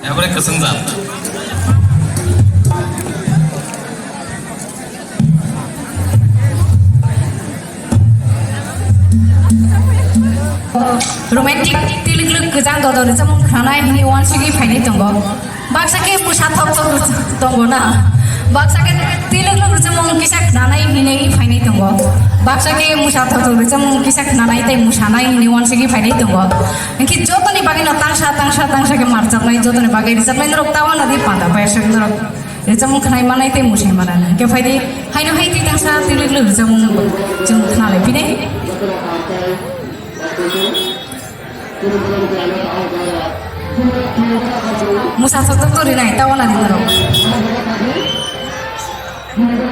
এবারে কেসেনজান romantic tilik gejang dodor jamung khanai hini wan sigi phaini tongo baksake musa thok thok tongo na baksake tilik jamung kisak nanai hini phaini tongo baksake musa thok thok jamung kisak nanai tai musa nai hini wan sigi phaini tongo enki jotoni bagi no tangsa ke marjat nai jotoni bagi rijat nai rok tawa nadi pada bayasek rok jamung khanai manai tai musai marana ke phaidi haino haiti tangsa tilik jamung jung khanai pine Musa sotok tuh rinai tahu nanti naro. My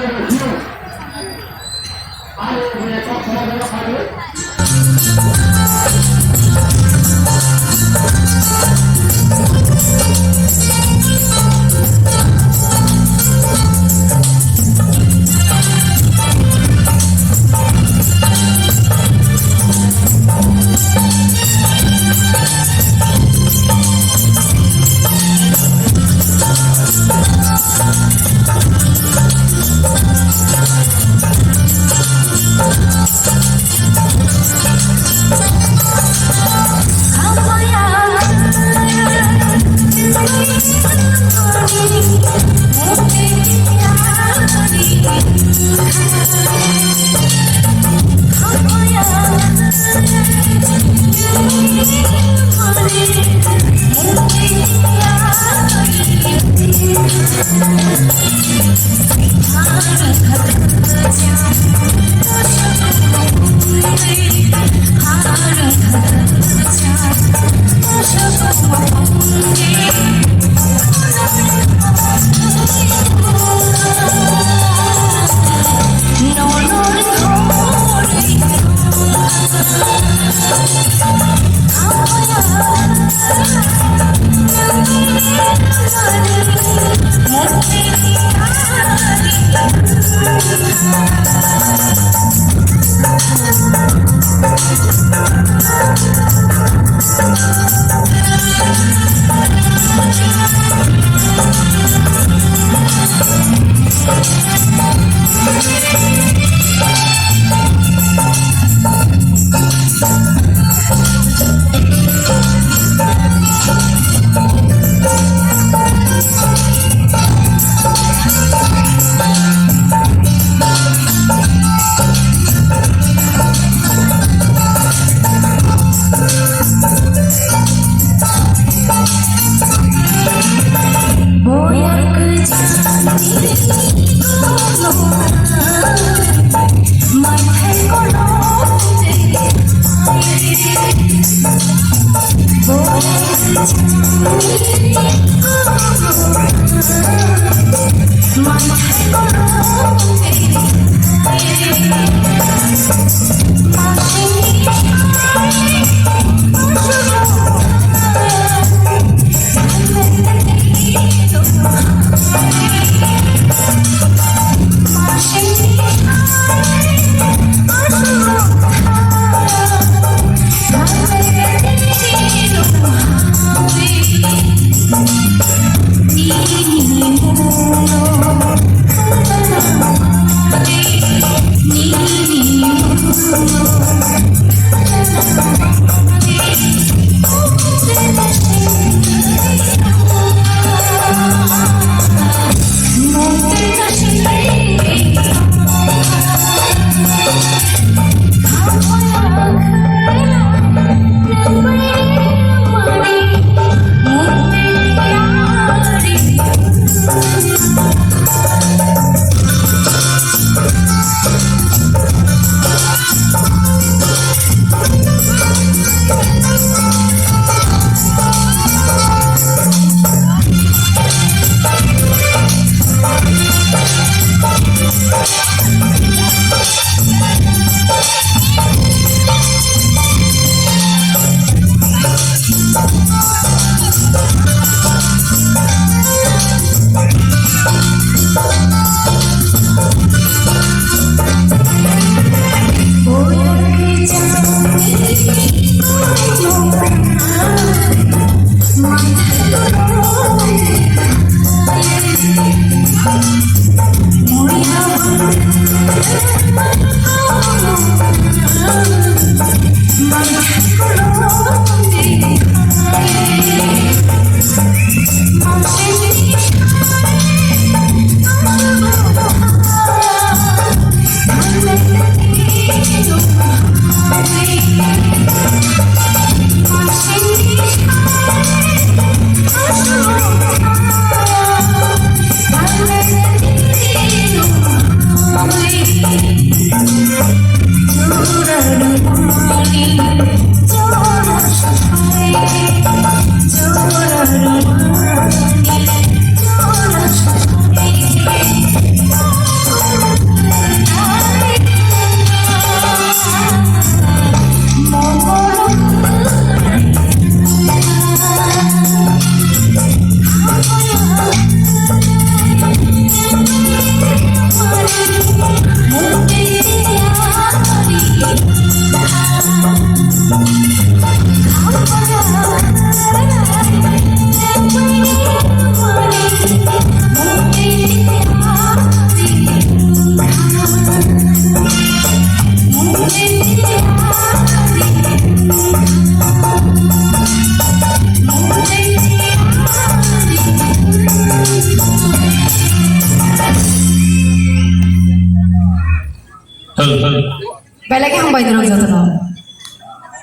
Belakang yang baik dulu jatuh no.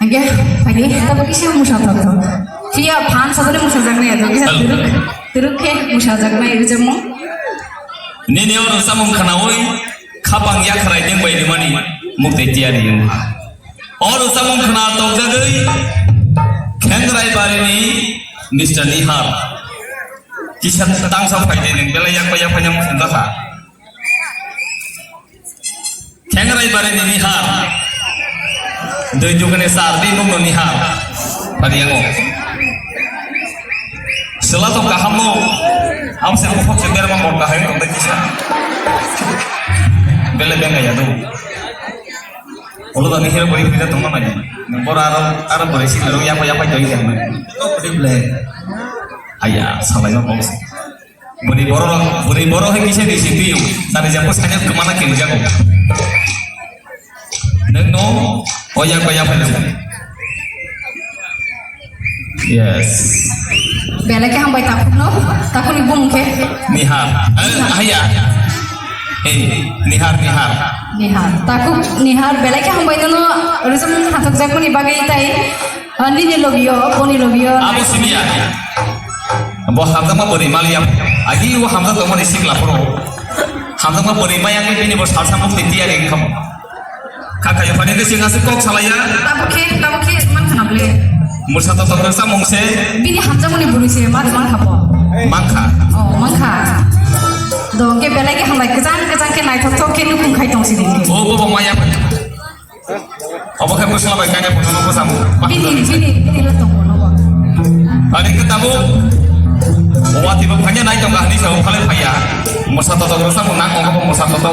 Oke, pagi. Tapi kisah musa tahu. Via pan satu ni musa jagna ya. Kisah teruk ke musa jagna itu cuma. Ni orang samung kanawai kapang ya kerai deng bayi di mana mukti tiada yang. Orang samung kana tahu jagai kengerai bari ni Mr. Nihar. Kisah tentang sampai deng bela yang banyak musa tak. Kengerai bari ni Nihar. Dojukane sardi nunggu Nihar. Pada yang Selalu kahamu, am saya lupa sebentar mau kahai untuk kisah. Bela ya tu. Kalau tak Nihar boleh kita tunggu mana? Nombor Arab boleh sih kalau yang apa jadi yang mana? Boleh. Ayah, salah yang bos. Boleh borong kisah di situ. Tadi jauh hanya kemana kini jauh. Nengno, oh yang apa? Yes. Belakang yang baik takut no, takut ibu mungkin. Nihar, ayah. Nihar. Takut Nihar belakang yang baik no, urusan hatok jago ni bagai tay. Ni lobio, koni lobio. Abu sini ya. Bawa hamzah mah beri maliam. Agi bawa hamzah tu mana isik lapor. Hamzah mah beri mayang ini bos hamzah mah tintia lagi kamu. Kakak yang paling kecil ngasih kok salah ya. Tahu ke, mana kena beli? Musa tahu kerja mongse. Bini hamzah muni bulu sih, mana apa? Mangka. Oh, mangka. Dong ke belai ke hambai kejang ke naik tok ke nukung kai tong sini. Oh, bawa mayang. Apa kamu selama kaya pun nunggu samu? Bini lo tong bono. Hari ketemu. Wah tiba hanya naik tong kahni jauh kali payah. Musa tahu kerja menang, musa tahu